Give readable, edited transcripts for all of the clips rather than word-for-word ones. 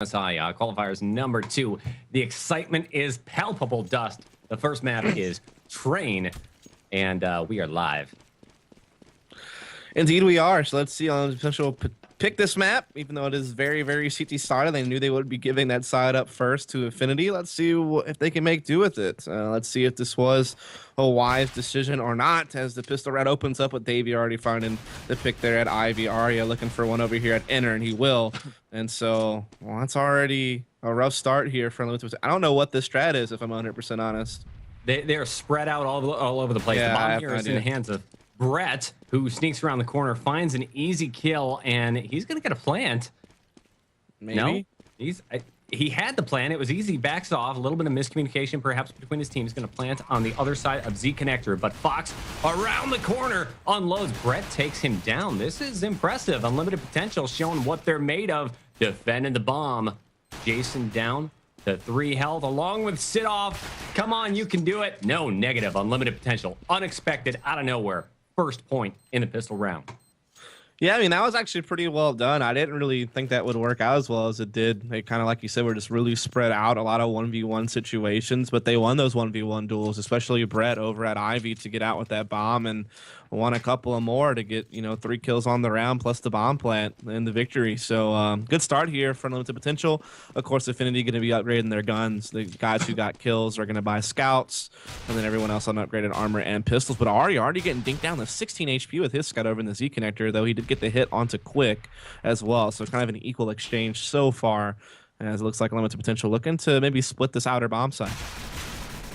MSI qualifiers number 2. The excitement is palpable, Dust. The first map is Train, and we are live. Indeed we are. So let's see on the potential pick this map, even though it is very, very CT started. They knew they would be giving that side up first to affNity. Let's see if they can make do with it. Let's see if this was a wise decision or not, as the pistol round opens up with Davey already finding the pick there at Ivy. Arya looking for one over here at Enter, and he will. And so, well, that's already a rough start here for uNLimited. I don't know what this strat is, if I'm 100% honest. They're spread out all over the place. Yeah, the bomb here is in the hands of Brett, who sneaks around the corner, finds an easy kill, and he's going to get a plant. Maybe. No, he had the plan. It was easy. Backs off. A little bit of miscommunication, perhaps, between his teams. Going to plant on the other side of Z Connector, but Fox around the corner unloads. Brett takes him down. This is impressive. uNLimited potential, showing what they're made of. Defending the bomb. Jason down to 3 health, along with Sidoff. Come on, you can do it. No, negative. uNLimited potential. Unexpected, out of nowhere. First point in the pistol round. Yeah, I mean, that was actually pretty well done. I didn't really think that would work out as well as it did. They kind of, like you said, were just really spread out, a lot of 1v1 situations, but they won those 1v1 duels, especially Brett over at Ivy to get out with that bomb, and won a couple of more to get, 3 kills on the round plus the bomb plant and the victory. So good start here for uNLimited potential. Of course, affNity going to be upgrading their guns. The guys who got kills are going to buy scouts, and then everyone else on upgraded armor and pistols. But Arya already getting dinked down to 16 HP with his scout over in the Z connector, though he did get the hit onto Quick as well. So kind of an equal exchange so far, as it looks like uNLimited potential looking to maybe split this outer bomb site.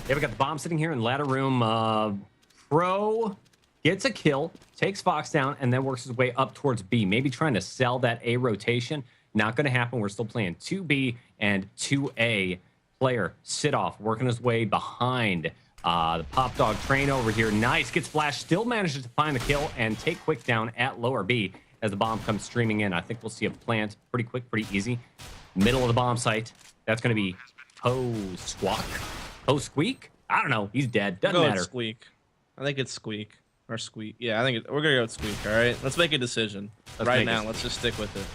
Yeah, we got the bomb sitting here in ladder room. Pro gets a kill, takes Fox down, and then works his way up towards B. Maybe trying to sell that A rotation. Not going to happen. We're still playing 2B and 2A. Player Sidoff working his way behind the Pop Dog Train over here. Nice. Gets flashed. Still manages to find the kill and take Quick down at lower B as the bomb comes streaming in. I think we'll see a plant pretty quick, pretty easy. Middle of the bomb site. That's going to be Squeak? I don't know. He's dead. Doesn't matter. Squeak. I think it's Squeak. Or Squeak. Yeah, I think we're going to go with Squeak, all right? Let's make a decision. Right now, let's just stick with it.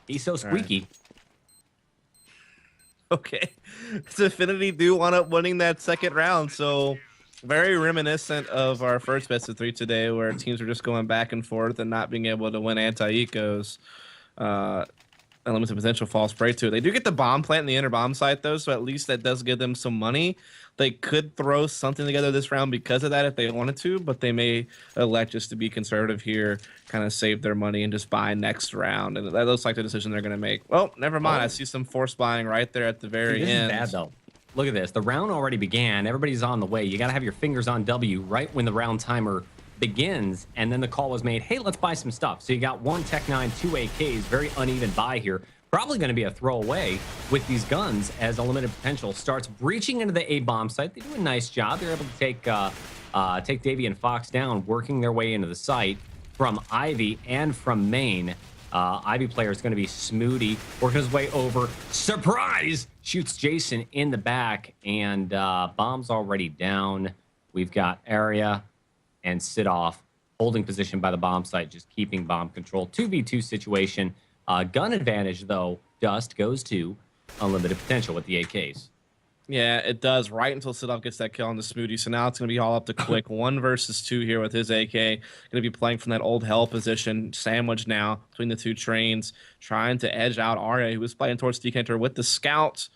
He's so squeaky. Right. Okay. So affNity do wind up winning that second round, so very reminiscent of our first best of 3 today, where teams were just going back and forth and not being able to win anti-ecos. uNLimited potential falls prey to it. They do get the bomb plant in the inner bomb site, though, so at least that does give them some money. They could throw something together this round because of that if they wanted to, but they may elect just to be conservative here, kind of save their money and just buy next round. And that looks like the decision they're going to make. Well, never mind. I see some force buying right there at the very end. This is bad, though. Look at this. The round already began. Everybody's on the way. You got to have your fingers on W right when the round timer begins, and then the call was made, hey, let's buy some stuff. So you got 1 Tech 9, 2 AKs, very uneven buy here. Probably going to be a throwaway with these guns as uNLimited potential starts breaching into the A bomb site. They do a nice job. They're able to take Davey and Fox down, working their way into the site from Ivy and from main. Ivy player is going to be Smoody, working his way over. Surprise! Shoots Jason in the back, and bomb's already down. We've got Arya and Sidoff holding position by the bomb site, just keeping bomb control. 2v2 situation. Gun advantage, though, Dust goes to uNLimited potential with the AKs. Yeah, it does, right until Sidoff gets that kill on the Smoody. So now it's going to be all up to Quick. 1 versus 2 here with his AK. Going to be playing from that old hell position, sandwiched now between the 2 trains, trying to edge out Arya, who was playing towards Decanter with the scout.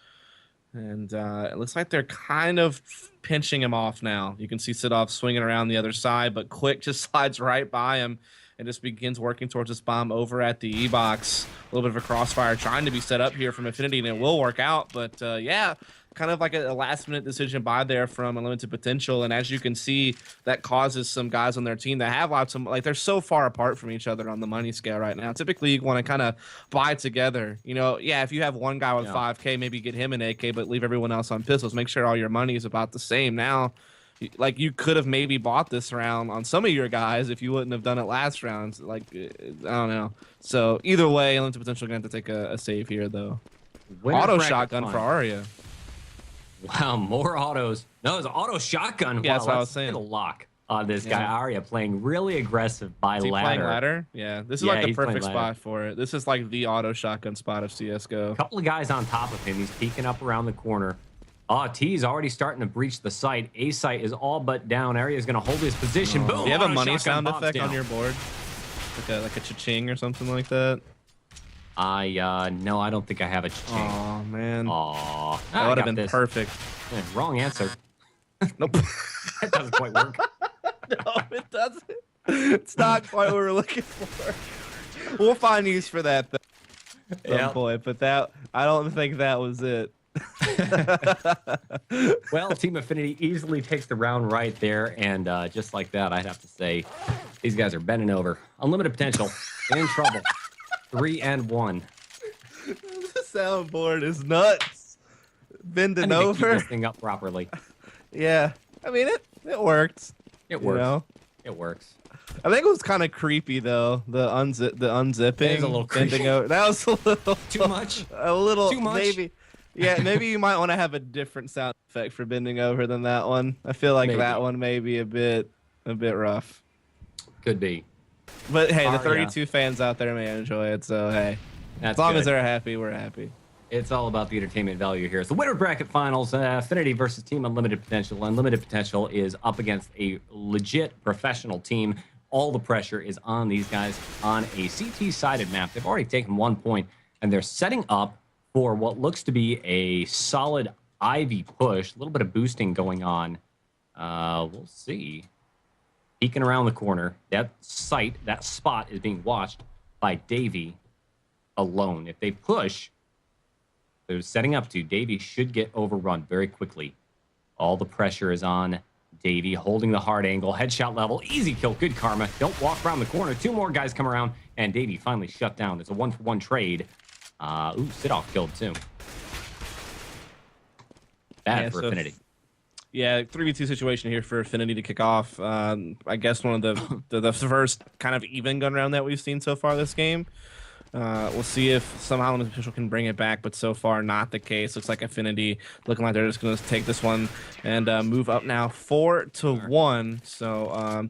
And it looks like they're kind of pinching him off now. You can see Sidoff swinging around the other side, but Quick just slides right by him and just begins working towards this bomb over at the E-box. A little bit of a crossfire trying to be set up here from affNity, and it will work out. But yeah, kind of like a last-minute decision by there from uNLimited potential. And as you can see, that causes some guys on their team that have lots of, like, they're so far apart from each other on the money scale right now. Typically, you want to kind of buy together. Yeah, if you have one guy with 5K, maybe get him an AK, but leave everyone else on pistols. Make sure all your money is about the same. Now, like, you could have maybe bought this round on some of your guys if you wouldn't have done it last round. Like, I don't know. So either way, uNLimited potential going to have to take a save here, though. Auto shotgun for Arya. Wow, more autos. No, it's an auto shotgun. Yeah, wow, that's what I was saying. A lock. on this guy. Arya playing really aggressive by ladder. Playing ladder? Yeah, this is like the perfect spot for it. This is like the auto shotgun spot of CSGO. A couple of guys on top of him. He's peeking up around the corner. T's already starting to breach the site. A site is all but down. Arya is going to hold his position. Boom! Do you have a money sound effect down on your board? Like a cha-ching or something like that? No, I don't think I have a cha-ching. Oh man. Aw. That would have been perfect. Yeah, wrong answer. Nope. That doesn't quite work. No, it doesn't. It's not quite what we're looking for. We'll find use for that at some point, but I don't think that was it. Well, Team affNity easily takes the round right there, and just like that, I'd have to say these guys are bending over. uNLimited potential in trouble. 3-1. The soundboard is nuts. Bending over. Keep this thing up properly. Yeah, I mean it worked. It works. You know? It works. I think it was kind of creepy though. The unzipping. It is a little creepy. Over. That was a little too much. A little too much. Maybe. Yeah, maybe you might want to have a different sound effect for bending over than that one. I feel like that one may be a bit rough. Could be. But hey, the 32 fans out there may enjoy it, so hey. As long as they're happy, we're happy. It's all about the entertainment value here. It's the winner bracket finals, affNity versus Team uNLimited Potential. uNLimited Potential is up against a legit professional team. All the pressure is on these guys on a CT-sided map. They've already taken 1 point, and they're setting up for what looks to be a solid Ivy push. A little bit of boosting going on. We'll see. Peeking around the corner. That spot is being watched by Davey alone. If they push, they're setting up to. Davey should get overrun very quickly. All the pressure is on Davey, holding the hard angle. Headshot level. Easy kill. Good karma. Don't walk around the corner. 2 more guys come around, and Davey finally shut down. It's a 1-for-1 trade. Sidoff killed too. Bad for affNity. Yeah, 3v2 situation here for affNity to kick off. I guess one of the first kind of even gun round that we've seen so far this game. We'll see if somehow the official can bring it back, but so far not the case. Looks like affNity looking like they're just going to take this one and move up now 4-1. So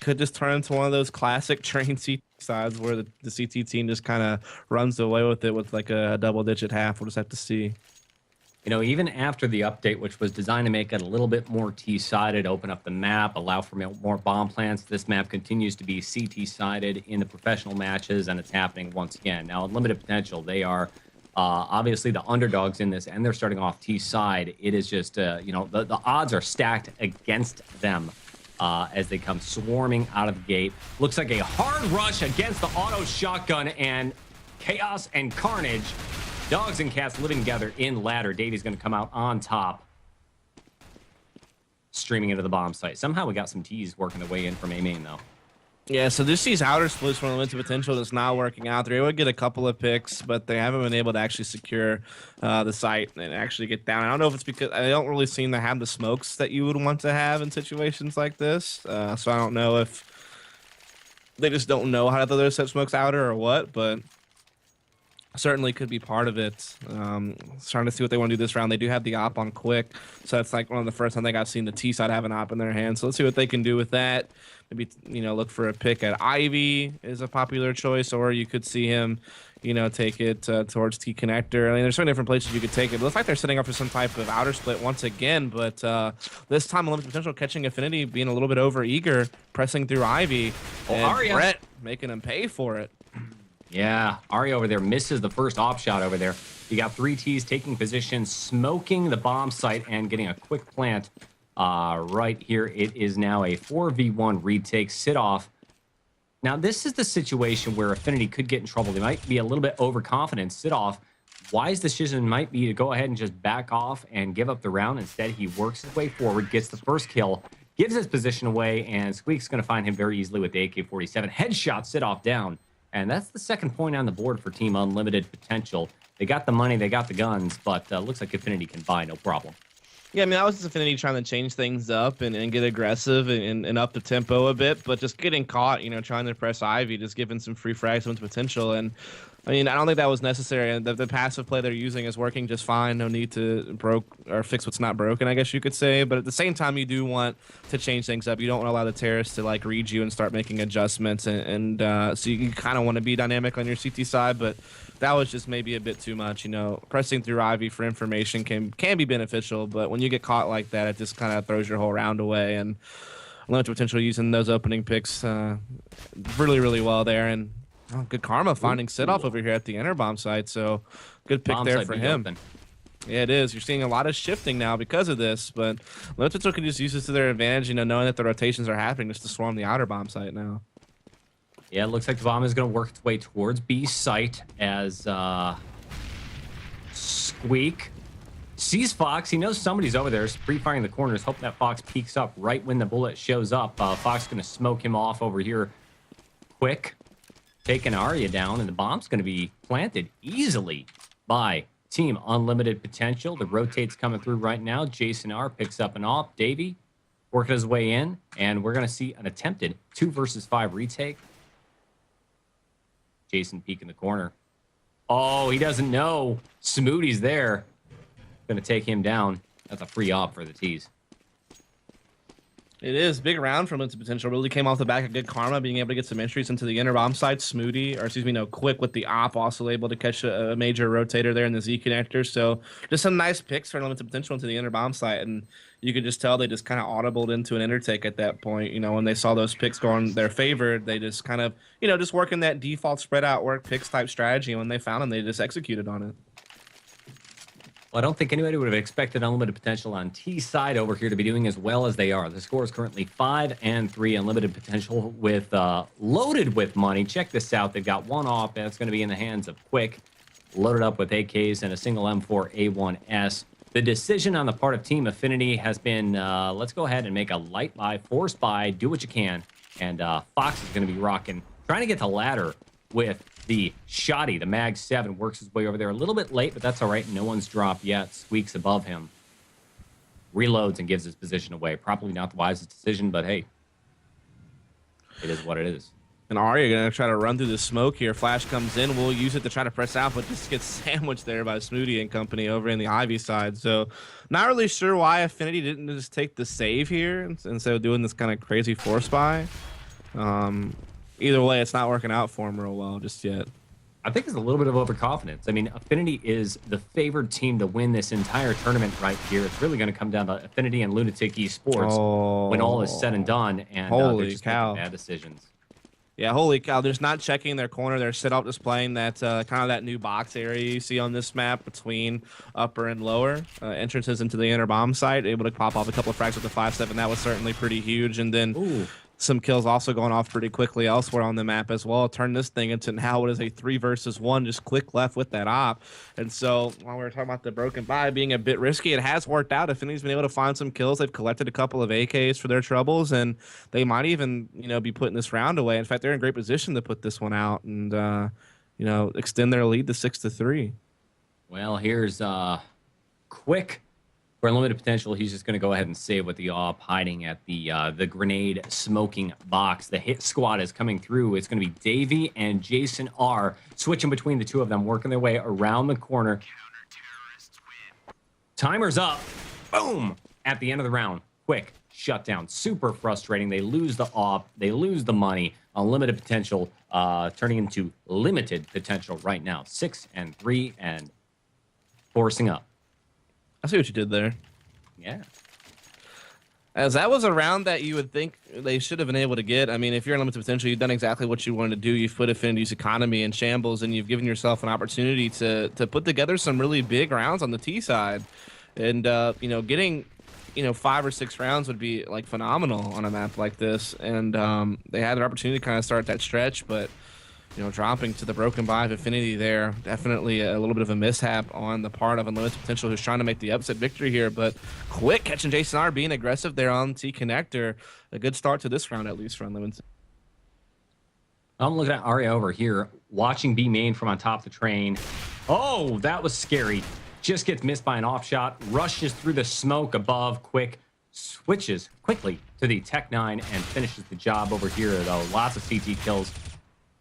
could just turn into one of those classic train CT sides where the CT team just kind of runs away with it with like a double-digit half. We'll just have to see. You know, even after the update, which was designed to make it a little bit more T-sided, open up the map, allow for more bomb plants, this map continues to be CT-sided in the professional matches, and it's happening once again. Now, uNLimited Potential, they are obviously the underdogs in this, and they're starting off T-side. It is just, you know, the odds are stacked against them as they come swarming out of the gate. Looks like a hard rush against the auto shotgun, and chaos and carnage. Dogs and cats living together in ladder. Davey's going to come out on top. Streaming into the bomb site. Somehow we got some T's working their way in from A main, though. Yeah, so this sees outer splits from uNLimited Potential that's not working out. They're able to get a couple of picks, but they haven't been able to actually secure the site and actually get down. I don't know if it's because I don't really seem to have the smokes that you would want to have in situations like this. So I don't know if they just don't know how to throw their set smokes outer or what, but certainly could be part of it. Trying to see what they want to do this round. They do have the op on quick, so that's like one of the first time I think I've seen the T side have an op in their hand. So let's see what they can do with that. Maybe, you know, look for a pick at Ivy is a popular choice, or you could see him, you know, take it towards T connector. I mean, there's so many different places you could take it. But it looks like they're setting up for some type of outer split once again, but this time uNLimited Potential catching affNity, being a little bit over eager, pressing through Ivy, and Arya Brett making him pay for it. Yeah, Arya over there misses the first op shot over there. You got 3 Ts taking position, smoking the bomb site, and getting a quick plant right here. It is now a 4v1 retake, sit off. Now, this is the situation where affNity could get in trouble. They might be a little bit overconfident. Sit off. Wise decision might be to go ahead and just back off and give up the round. Instead, he works his way forward, gets the first kill, gives his position away, and Squeak's going to find him very easily with the AK-47. Headshot, sit off down. And that's the second point on the board for Team uNLimited Potential. They got the money, they got the guns, but looks like affNity can buy no problem. Yeah, I mean, that was just affNity trying to change things up and get aggressive and up the tempo a bit, but just getting caught, you know, trying to press Ivy, just giving some free frags to Potential. And I mean, I don't think that was necessary. And the passive play they're using is working just fine. No need to broke or fix what's not broken, I guess you could say. But at the same time, you do want to change things up. You don't want to allow the terrorists to like read you and start making adjustments. So you kind of want to be dynamic on your CT side. But that was just maybe a bit too much. You know, pressing through Ivy for information can be beneficial. But when you get caught like that, it just kind of throws your whole round away. And limited potential using those opening picks really, really well there. And oh, good karma finding sit-off over here at the inner bomb site. So good pick there for him. Open. Yeah, it is. You're seeing a lot of shifting now because of this, but Limited can just use this to their advantage, you know, knowing that the rotations are happening just to swarm the outer bomb site now. Yeah, it looks like the bomb is going to work its way towards B site as Squeak sees Fox. He knows somebody's over there. He's pre-firing the corners. Hope that Fox peeks up right when the bullet shows up. Fox going to smoke him off over here quick. Taking Arya down, and the bomb's going to be planted easily by Team uNLimited Potential. The rotate's coming through right now. Jason R picks up an op. Davey working his way in, and we're going to see an attempted 2 versus 5 retake. Jason peek in the corner. Oh, he doesn't know Smoothie's there. Going to take him down. That's a free op for the T's. It is big round from its potential. Really came off the back of good karma, being able to get some entries into the inner bomb side. Quick with the op, also able to catch a major rotator there in the Z connector. So just some nice picks for limited potential into the inner bomb site, and you could just tell they just kind of audibled into an intertake at that point. You know, when they saw those picks go in their favor, they just kind of, you know, just working that default spread out work picks type strategy. And when they found them, they just executed on it. Well, I don't think anybody would have expected uNLimited Potential on T side over here to be doing as well as they are. The score is currently 5-3. uNLimited Potential with loaded with money. Check this out. They've got one off that's going to be in the hands of Quick, loaded up with AKs and a single M4A1S. The decision on the part of Team affNity has been, let's go ahead and make a light buy, force buy, do what you can. And Fox is going to be rocking, trying to get the ladder with the Shoddy. The Mag 7 works his way over there a little bit late, but that's all right. No one's dropped yet. Squeaks above him. Reloads and gives his position away. Probably not the wisest decision, but hey, it is what it is. And Arya going to try to run through the smoke here. Flash comes in. We'll use it to try to press out, but just gets sandwiched there by Smoothie and company over in the Ivy side. So not really sure why affNity didn't just take the save here instead of doing this kind of crazy force buy. Either way, it's not working out for him real well just yet. I think it's a little bit of overconfidence. I mean, affNity is the favored team to win this entire tournament right here. It's really going to come down to affNity and Lunatic Esports when all is said and done. And they're just making bad decisions. Yeah, holy cow. They're just not checking their corner. They're set up displaying that kind of that new box area you see on this map between upper and lower entrances into the inner bomb site. Able to pop off a couple of frags with the 5-7. That was certainly pretty huge. And then some kills also going off pretty quickly elsewhere on the map as well. Turn this thing into now what is a 3 versus 1, just quick left with that op. And so while we were talking about the broken buy being a bit risky, it has worked out. affNity's been able to find some kills. They've collected a couple of AKs for their troubles, and they might even, you know, be putting this round away. In fact, they're in great position to put this one out and, you know, extend their lead to 6-3. Well, here's Quick. For uNLimited Potential, he's just going to go ahead and save with the op, hiding at the grenade smoking box. The hit squad is coming through. It's going to be Davey and Jason R switching between the two of them, working their way around the corner. Timer's up. Boom! At the end of the round. Quick shutdown. Super frustrating. They lose the op. They lose the money. uNLimited Potential turning into limited potential right now. 6-3 and forcing up. I see what you did there. Yeah. As that was a round that you would think they should have been able to get. I mean, if you're in limited potential, you've done exactly what you wanted to do. You've put affNity's economy in shambles, and you've given yourself an opportunity to put together some really big rounds on the T side. And, you know, getting, you know, 5 or 6 rounds would be, like, phenomenal on a map like this. And they had an opportunity to kind of start that stretch, but, you know, dropping to the broken buy of affNity there. Definitely a little bit of a mishap on the part of uNLimited Potential, who's trying to make the upset victory here. But Quick catching Jason R, being aggressive there on T connector. A good start to this round, at least, for uNLimited. I'm looking at Arya over here, watching B main from on top of the train. Oh, that was scary. Just gets missed by an off shot, rushes through the smoke above. Quick switches quickly to the Tech 9 and finishes the job over here, though. Lots of CT kills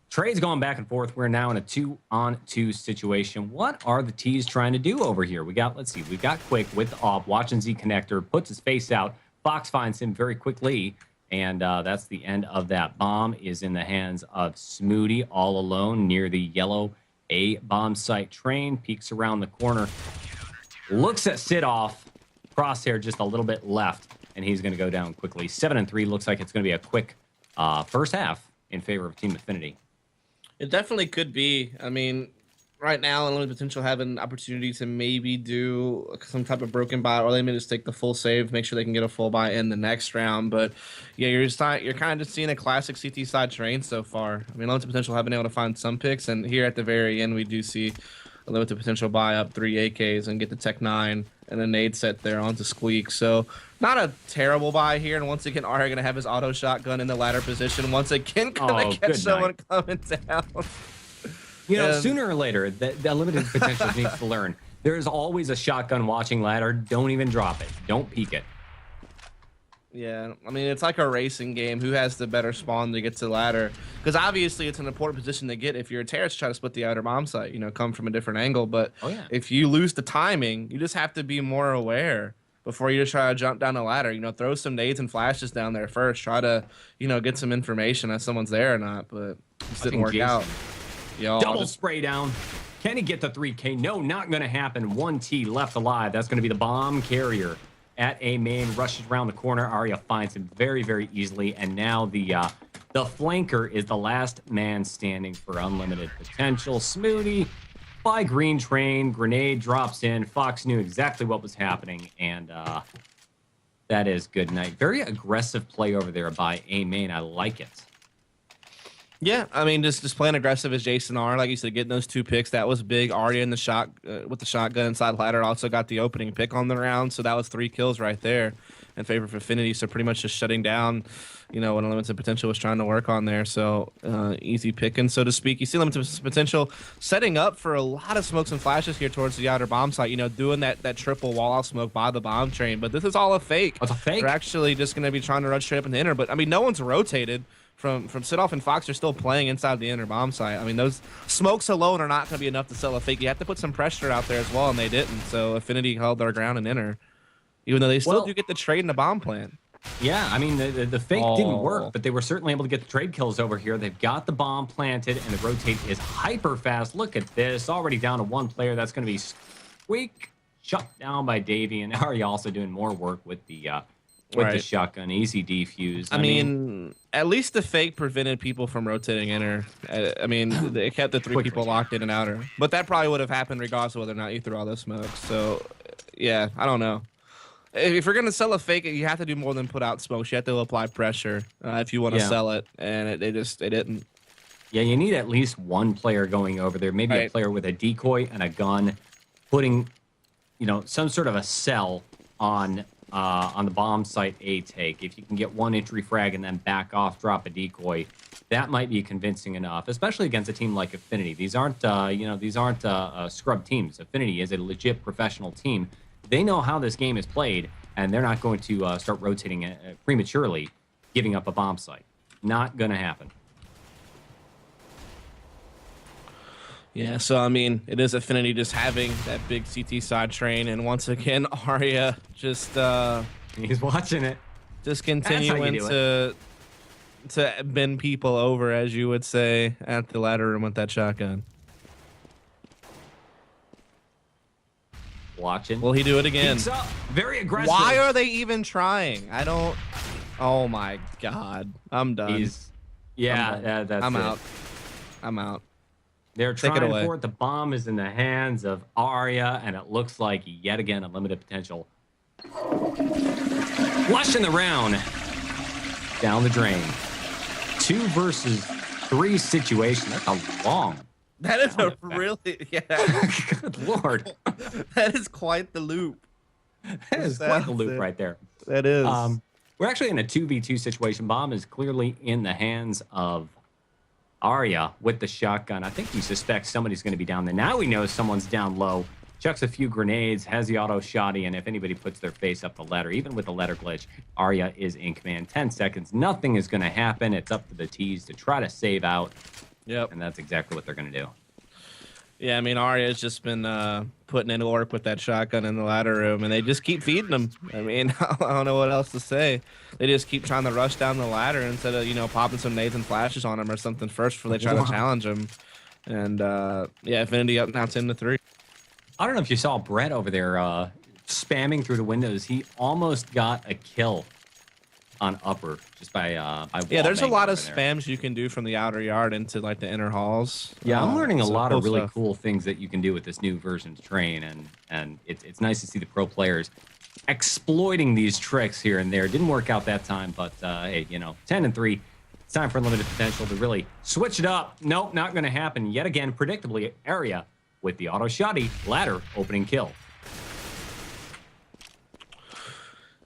Trades going back and forth. We're now in a 2-on-2 situation. What are the T's trying to do over here? Let's see. We've got Quick with the AWP, watching Z connector, puts his face out. Fox finds him very quickly, and that's the end of that. Bomb is in the hands of Smoody, all alone near the yellow A bomb site train. Peeks around the corner, looks at Sidoff. Crosshair just a little bit left, and he's going to go down quickly. 7-3 looks like it's going to be a quick first half in favor of Team affNity. It definitely could be. I mean, right now, uNLimited potential have an opportunity to maybe do some type of broken buy, or they may just take the full save, make sure they can get a full buy in the next round. But yeah, you're kind of just seeing a classic CT side train so far. I mean, uNLimited potential have been able to find some picks, and here at the very end, we do see uNLimited potential buy up 3 AKs and get the Tech 9 and a nade set there onto Squeak. So not a terrible buy here. And once again, Arya going to have his auto shotgun in the ladder position. Once again, going to catch someone coming down. You know, sooner or later, the limited potential needs to learn. There is always a shotgun watching ladder. Don't even drop it. Don't peek it. Yeah, I mean, it's like a racing game. Who has the better spawn to get to the ladder? Because obviously, it's an important position to get if you're a terrorist trying to split the outer bomb site, you know, come from a different angle. But if you lose the timing, you just have to be more aware before you just try to jump down the ladder. You know, throw some nades and flashes down there first. Try to, you know, get some information if someone's there or not. But it didn't work out. Double spray down. Can he get the 3K? No, not going to happen. 1T left alive. That's going to be the bomb carrier at A main. Rushes around the corner. Arya finds him very, very easily. And now the flanker is the last man standing for uNLimited potential. Smoody by green train. Grenade drops in. Fox knew exactly what was happening. And that is good night. Very aggressive play over there by A main. I like it. Yeah, I mean, just playing aggressive as Jason R. Like you said, getting those 2 picks, that was big. Arya in the shot with the shotgun inside ladder also got the opening pick on the round, so that was 3 kills right there in favor of affNity. So pretty much just shutting down, you know, what uNLimited potential was trying to work on there. So easy picking, so to speak. You see uNLimited potential setting up for a lot of smokes and flashes here towards the outer bomb site. You know, doing that triple wall out smoke by the bomb train, but this is all a fake. It's a fake. They're actually just going to be trying to run straight up in the inner. But I mean, no one's rotated. From Sidoff and Fox are still playing inside the inner bomb site. I mean, those smokes alone are not going to be enough to sell a fake. You have to put some pressure out there as well, and they didn't. So affNity held their ground in inner, even though they still do get the trade in the bomb plant. Yeah, I mean, the fake didn't work, but they were certainly able to get the trade kills over here. They've got the bomb planted, and the rotate is hyper fast. Look at this. Already down to 1 player. That's going to be Squeak, shut down by Davey, and Ari also doing more work with the the shotgun. Easy defuse. I mean, at least the fake prevented people from rotating inner. I mean, they kept the 3 people locked in and outer. But that probably would have happened regardless of whether or not you threw all those smokes. So, yeah, I don't know. If you're going to sell a fake, you have to do more than put out smokes. You have to apply pressure if you want to sell it. And they didn't. Yeah, you need at least 1 player going over there. Maybe a player with a decoy and a gun, putting, you know, some sort of a cell on the bomb site A take. If you can get 1 entry frag and then back off, drop a decoy, that might be convincing enough, especially against a team like affNity. These aren't, scrub teams. affNity is a legit professional team. They know how this game is played, and they're not going to start rotating prematurely, giving up a bomb site. Not going to happen. Yeah, so I mean, it is affNity just having that big CT side train, and once again, Arya just he's watching it, just continuing to bend people over, as you would say, at the ladder room with that shotgun. Watching. Will he do it again? Very aggressive. Why are they even trying? I don't. Oh my God, I'm done. I'm out. I'm out. They're trying for it. The bomb is in the hands of Arya, and it looks like yet again uNLimited potential. Flushing the round down the drain. 2 versus 3 situation. That's a long. That is a really Good Lord. That is quite the loop. That is quite the loop right there. That is. We're actually in a 2v2 situation. Bomb is clearly in the hands of Arya with the shotgun. I think he suspects somebody's going to be down there. Now he knows someone's down low. Chucks a few grenades, has the auto shotty, and if anybody puts their face up the ladder, even with the ladder glitch, Arya is in command. 10 seconds. Nothing is going to happen. It's up to the T's to try to save out. Yep. And that's exactly what they're going to do. Yeah, I mean, Arya's just been putting in work with that shotgun in the ladder room, and they just keep feeding him. I mean, I don't know what else to say. They just keep trying to rush down the ladder instead of, you know, popping some nades and flashes on him or something first before they try to challenge him. And, yeah, affNity up now 10-3. I don't know if you saw Brett over there spamming through the windows. He almost got a kill on upper just by yeah, there's a lot of spams you can do from the outer yard into like the inner halls. Yeah, I'm learning a lot of really cool things that you can do with this new version of Train, and it's nice to see the pro players exploiting these tricks here and there. Didn't work out that time, but hey, you know, 10-3. It's time for unlimited potential to really switch it up. Nope, not going to happen yet again. Predictably, Area with the auto shotty ladder opening kill.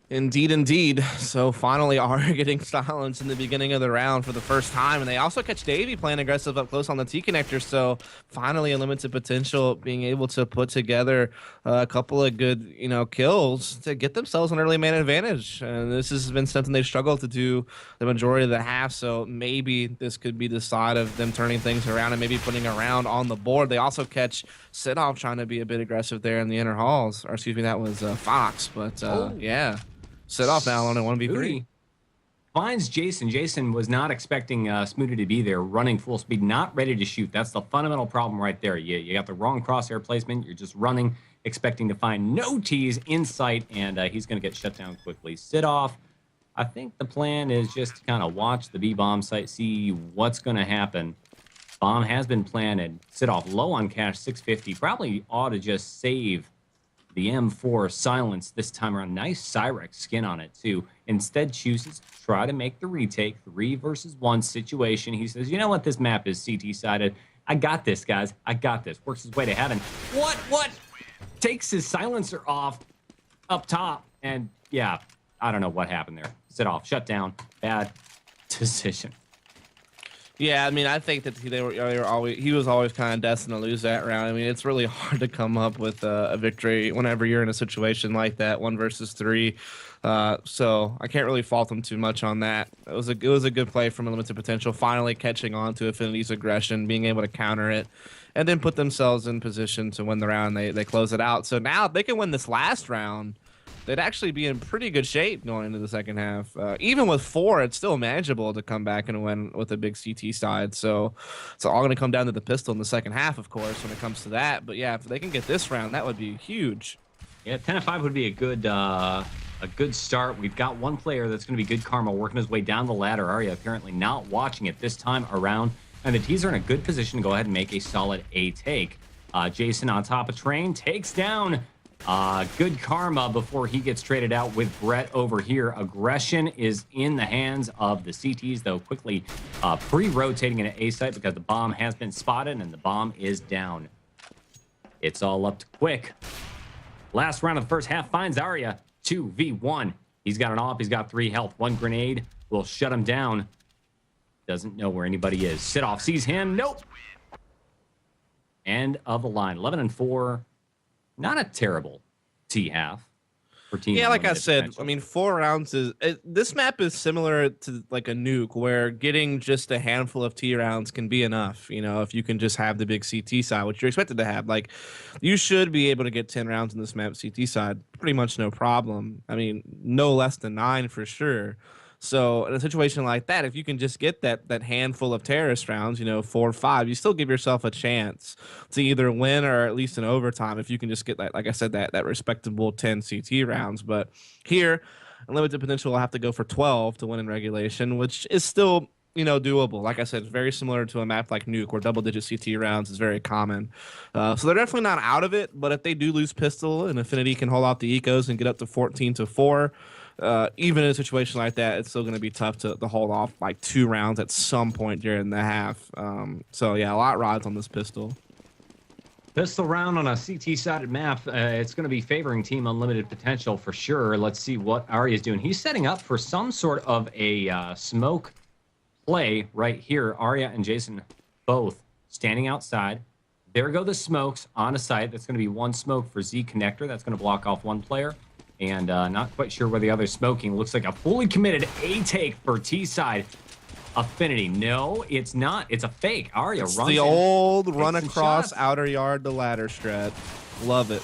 Indeed, indeed. So finally, Arya getting silenced in the beginning of the round for the first time, and they also catch Davey playing aggressive up close on the T connector. So finally, uNLimited potential being able to put together a couple of good, you know, kills to get themselves an early man advantage. And this has been something they've struggled to do the majority of the half. So maybe this could be the side of them turning things around and maybe putting a round on the board. They also catch Sidov trying to be a bit aggressive there in the inner halls. Or excuse me, that was Fox. But yeah. Set off now on a 1v3. Finds Jason. Jason was not expecting Smoody to be there, running full speed, not ready to shoot. That's the fundamental problem right there. You got the wrong crosshair placement. You're just running, expecting to find no T's in sight, and he's going to get shut down quickly. Sit off. I think the plan is just to kind of watch the B-bomb site, see what's going to happen. Bomb has been planted. Sit off low on cash, 650. Probably ought to just save the M4 silence this time around. Nice Cyrex skin on it, too. Instead, chooses to try to make the retake. 3 versus 1 situation. He says, you know what? This map is CT-sided. I got this, guys. I got this. Works his way to heaven. What? Takes his silencer off up top. And, yeah, I don't know what happened there. Sit off. Shut down. Bad decision. Yeah, I mean, I think that he was always kind of destined to lose that round. I mean, it's really hard to come up with a victory whenever you're in a situation like that, 1 versus 3. So I can't really fault him too much on that. It was a good play from uNLimited potential, finally catching on to affinity's aggression, being able to counter it, and then put themselves in position to win the round. They close it out. So now if they can win this last round, they'd actually be in pretty good shape going into the second half. Even with 4, it's still manageable to come back and win with a big CT side. So it's all going to come down to the pistol in the second half, of course, when it comes to that. But yeah, if they can get this round, that would be huge. Yeah, 10-5 would be a good start. We've got one player that's going to be good karma working his way down the ladder. Arya apparently not watching it this time around. And the T's are in a good position to go ahead and make a solid A take. Jason on top of Train takes down good karma before he gets traded out with Brett over here. Aggression is in the hands of the CTs, though, quickly pre-rotating into A site because the bomb has been spotted and the bomb is down. It's all up to Quick. Last round of the first half finds Arya 2v1. He's got an AWP. He's got 3 health. 1 grenade will shut him down. Doesn't know where anybody is. Sit-off sees him. Nope. End of the line. 11-4. Not a terrible T half for team. Yeah, like I said, I mean, 4 rounds is this map is similar to like a nuke where getting just a handful of T rounds can be enough. You know, if you can just have the big CT side, which you're expected to have, like you should be able to get 10 rounds in this map CT side, pretty much no problem. I mean, no less than 9 for sure. So in a situation like that, if you can just get that handful of terrorist rounds, you know, 4 or 5, you still give yourself a chance to either win or at least in overtime if you can just get that, like I said, that respectable 10 CT rounds. But here, uNLimited potential will have to go for 12 to win in regulation, which is still, you know, doable. Like I said, very similar to a map like Nuke where double-digit CT rounds is very common. So they're definitely not out of it, but if they do lose pistol and affinityt can hold off the ecos and get up to 14-4, even in a situation like that, it's still going to be tough to hold off like 2 rounds at some point during the half. So yeah, a lot rides on this pistol. Pistol round on a CT-sided map. It's going to be favoring Team uNLimited potential for sure. Let's see what Arya is doing. He's setting up for some sort of a smoke play right here. Arya and Jason both standing outside. There go the smokes on a site. That's going to be 1 smoke for Z connector. That's going to block off 1 player. And not quite sure where the other's smoking. Looks like a fully committed A take for T side. affNity. No, it's not. It's a fake. Arya It's runs the in, old run takes some across shots. outer yard to ladder strat. Love it.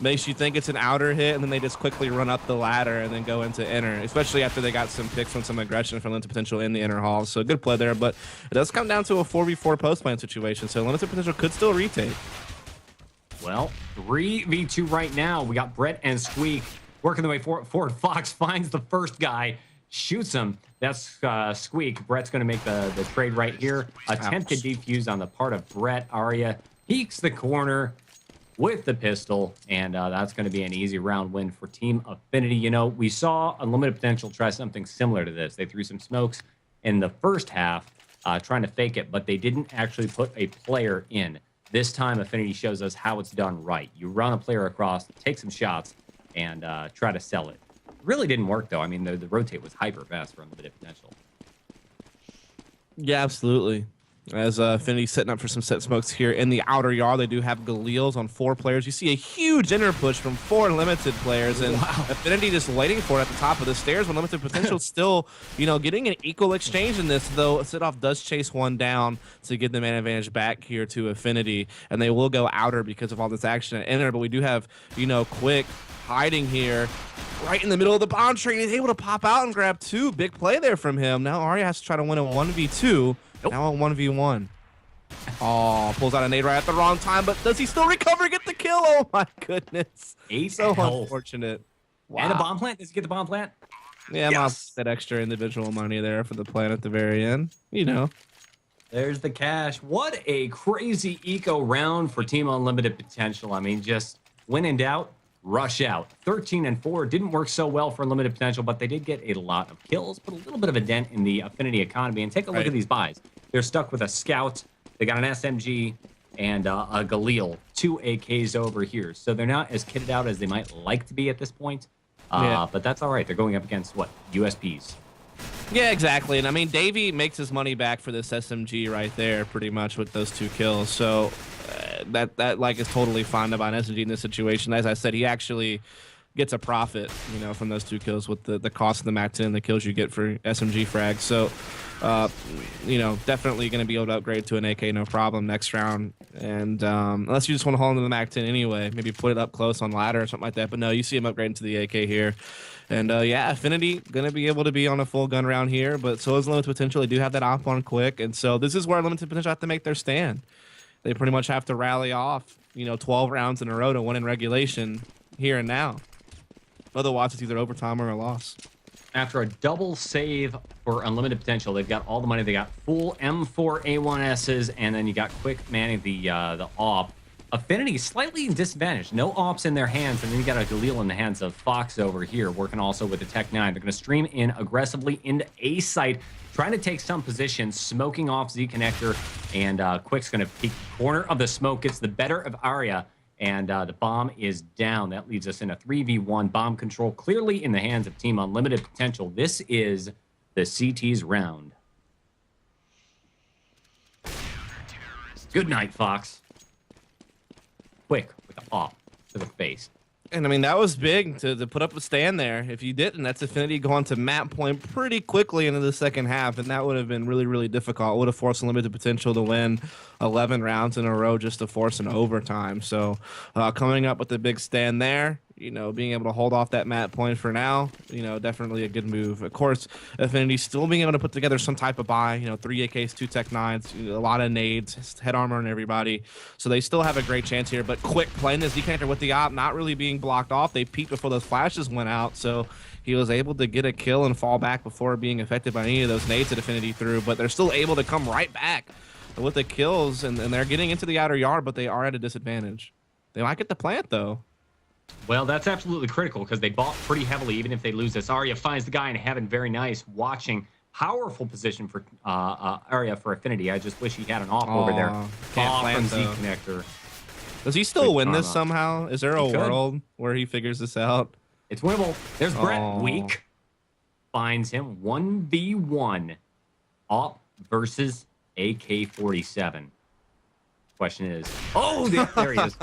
Makes you think it's an outer hit, and then they just quickly run up the ladder and then go into inner, especially after they got some picks from some aggression from limited potential in the inner hall. So good play there, but it does come down to a 4v4 post plan situation, so limited potential could still retake. Well, 3v2 right now. We got Brett and Squeak working their way forward. Fox finds the first guy, shoots him. That's Squeak. Brett's going to make the trade right here. Attempted defuse on the part of Brett. Arya peeks the corner with the pistol, and that's going to be an easy round win for Team affNity. You know, we saw uNLimited Potential try something similar to this. They threw some smokes in the first half, trying to fake it, but they didn't actually put a player in. This time, affNity shows us how it's done right. You run a player across, take some shots, and try to sell it. Really didn't work, though. I mean, the rotate was hyper fast for uNLimited Potential. Yeah, absolutely. As affNity setting up for some set smokes here in the outer yard. They do have Galils on 4 players. You see a huge inner push from 4 limited players, and affNity just waiting for it at the top of the stairs when limited potential still, you know, getting an equal exchange in this, though Sidoff does chase one down to get the man advantage back here to affNity, and they will go outer because of all this action at inner, but we do have, you know, Quick hiding here right in the middle of the bomb train. He's able to pop out and grab 2. Big play there from him. Now Arya has to try to win a 1v2. Nope. Now a 1v1. Oh, pulls out a nade right at the wrong time, but does he still recover, get the kill? Oh my goodness. 8 so health. Unfortunate. Wow. And a bomb plant. Does he get the bomb plant? Yeah, yes. That extra individual money there for the plant at the very end. You know. There's the cash. What a crazy eco round for Team uNLimited Potential. I mean, just when in doubt, rush out. 13-4 didn't work so well for uNLimited Potential, but they did get a lot of kills, put a little bit of a dent in the affNity economy. And take a look at these buys. They're stuck with a scout. They got an SMG and a Galil, 2 AKs over here. So they're not as kitted out as they might like to be at this point. But that's all right. They're going up against what? USPs. Yeah, exactly. And I mean, Davey makes his money back for this SMG right there, pretty much with those 2 kills. So that like is totally fine about an SMG in this situation. As I said, he actually gets a profit, you know, from those 2 kills with the cost of the MAC 10 and the kills you get for SMG frags. So, you know, definitely going to be able to upgrade to an AK no problem next round. And unless you just want to hold into the MAC 10 anyway, maybe put it up close on ladder or something like that. But no, you see him upgrading to the AK here. And yeah, affNity going to be able to be on a full gun round here, but so is Limited Potential. They do have that op on Quick. And so this is where Limited Potential have to make their stand. They pretty much have to rally off, you know, 12 rounds in a row to win in regulation here and now. Otherwise, it's either overtime or a loss. After a double save for uNLimited Potential, they've got all the money. They got full M4 A1Ss, and then you got Quick manning the AWP. affNity slightly disadvantaged. No AWPs in their hands, and then you got a Galil in the hands of Fox over here, working also with the Tech 9. They're going to stream in aggressively into A site, trying to take some position, smoking off Z connector, and Quick's going to peek corner of the smoke. Gets the better of Arya, and the bomb is down. That leaves us in a 3v1 bomb control, clearly in the hands of Team uNLimited Potential. This is the CT's round. Good night, Fox. Quick with the AWP to the face. And I mean, that was big to put up a stand there. If you didn't, that's affNity going to map point pretty quickly into the second half, and that would have been really, really difficult. Would have forced uNLimited Potential to win 11 rounds in a row just to force an overtime. So coming up with a big stand there, you know, being able to hold off that map point for now, you know, definitely a good move. Of course, affNity still being able to put together some type of buy, you know, 3 AKs, 2 Tech 9s, you know, a lot of nades, head armor and everybody. So they still have a great chance here, but Quick playing this Z-connector with the op, not really being blocked off. They peeked before those flashes went out, so he was able to get a kill and fall back before being affected by any of those nades that affNity threw, but they're still able to come right back with the kills, and they're getting into the outer yard, but they are at a disadvantage. They might get the plant, though. Well, that's absolutely critical because they bought pretty heavily, even if they lose this. Arya finds the guy in heaven. Very nice watching. Powerful position for Arya for affNity. I just wish he had an AWP over there. Can't plant, from Z connector. Does he still win this somehow? Is there a world where he figures this out? It's winnable. There's Brett. Weak. Finds him. 1v1. AWP versus AK-47. Question is... Oh, there he is.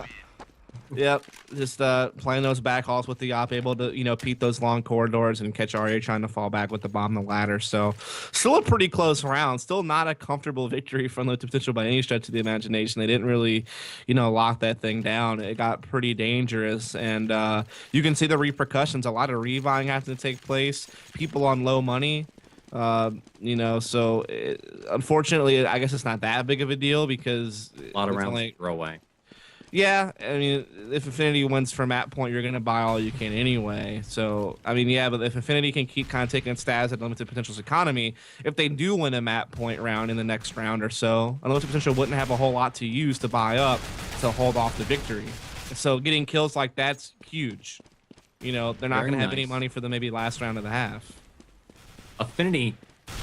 Yep, just playing those back hauls with the op, able to peek those long corridors and catch Arya trying to fall back with the bomb and the ladder. So, still a pretty close round. Still not a comfortable victory from the potential by any stretch of the imagination. They didn't really, lock that thing down. It got pretty dangerous, and you can see the repercussions. A lot of rebuying having to take place. People on low money. Unfortunately, I guess it's not that big of a deal because A lot of rounds to throw away. yeah, I mean, if affNity wins from map point, you're going to buy all you can anyway. So, I mean, yeah, but if affNity can keep kind of taking stats at limited potential's economy, if they do win a map point round in the next round or so, unlimited potential wouldn't have a whole lot to use to buy up to hold off the victory. So, getting kills like that's huge. They're not going to have any money for the maybe last round of the half. affNity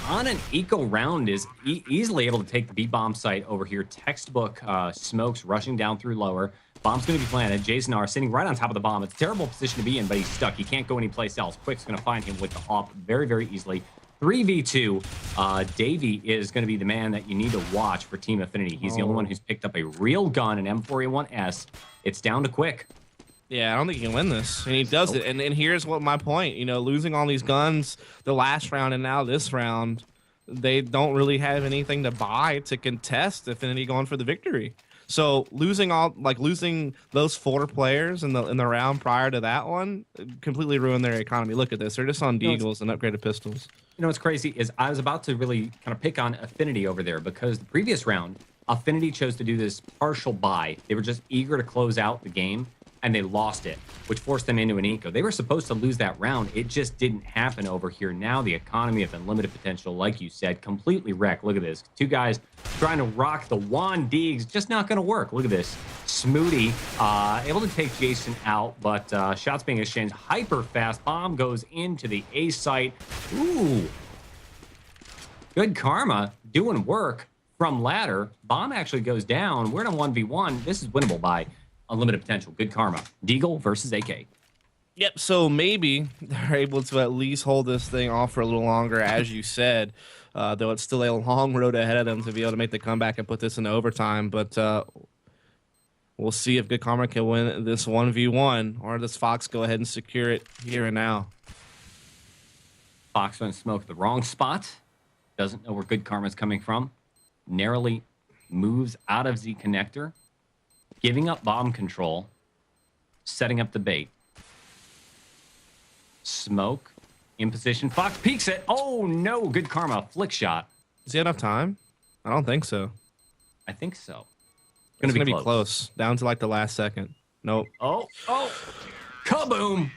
on an eco round is easily able to take the B-bomb site over here. Textbook smokes rushing down through lower. Bomb's going to be planted. Jason R sitting right on top of the bomb. It's a terrible position to be in, but he's stuck. He can't go anyplace else. Quick's going to find him with the op very, very easily. 3v2. Davey is going to be the man that you need to watch for Team affNity. He's the only one who's picked up a real gun, an M4A1S. It's down to Quick. Yeah, I don't think he can win this, and he does it. And here's what my point: losing all these guns the last round and now this round, they don't really have anything to buy to contest affNity going for the victory. So losing those 4 players in the round prior to that one completely ruined their economy. Look at this; they're just on deagles and upgraded pistols. What's crazy is I was about to really kind of pick on affNity over there because the previous round, affNity chose to do this partial buy. They were just eager to close out the game, and they lost it, which forced them into an eco. They were supposed to lose that round. It just didn't happen over here. Now the economy of unlimited potential, like you said, completely wrecked. Look at this. 2 guys trying to rock the Juan Deegs. Just not going to work. Look at this. Smooty able to take Jason out, but shots being exchanged. Hyper fast. Bomb goes into the A site. Ooh. Good karma doing work from ladder. Bomb actually goes down. We're in a 1v1. This is winnable by unlimited potential. Good karma. Deagle versus AK. Yep. So maybe they're able to at least hold this thing off for a little longer, as you said. Though it's still a long road ahead of them to be able to make the comeback and put this in overtime. But we'll see if Good Karma can win this 1v1, or does Fox go ahead and secure it here and now. Fox went smoke the wrong spot. Doesn't know where Good Karma's coming from. Narrowly moves out of Z connector. Giving up bomb control, setting up the bait. Smoke in position. Fox peeks it. Oh no! Good karma. Flick shot. Does he have enough time? I don't think so. I think so. It's gonna be close. Down to like the last second. Nope. Oh! Kaboom!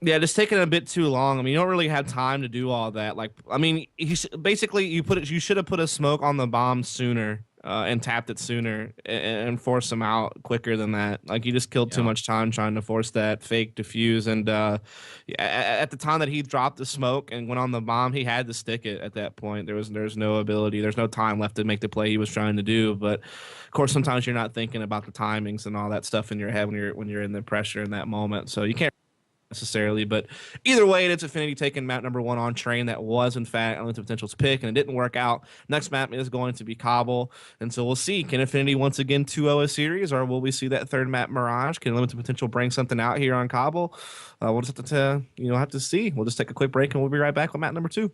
Yeah, just taking a bit too long. I mean, you don't really have time to do all that. Like, I mean, you should have put a smoke on the bomb sooner. And tapped it sooner and forced him out quicker than that. Like, you just killed too much time trying to force that fake defuse. And at the time that he dropped the smoke and went on the bomb, he had to stick it at that point. There's no ability. There's no time left to make the play he was trying to do. But of course, sometimes you're not thinking about the timings and all that stuff in your head when you're in the pressure in that moment. So you can't necessarily, but either way, it's affNity taking map number 1 on train. That was in fact unlimited potential's pick, and it didn't work out. Next map is going to be Kabul, and so we'll see, can affNity once again 2-0 a series, or will we see that third map Mirage? Can unlimited potential bring something out here on Kabul? We'll just have to see. We'll just take a quick break and we'll be right back with map number 2.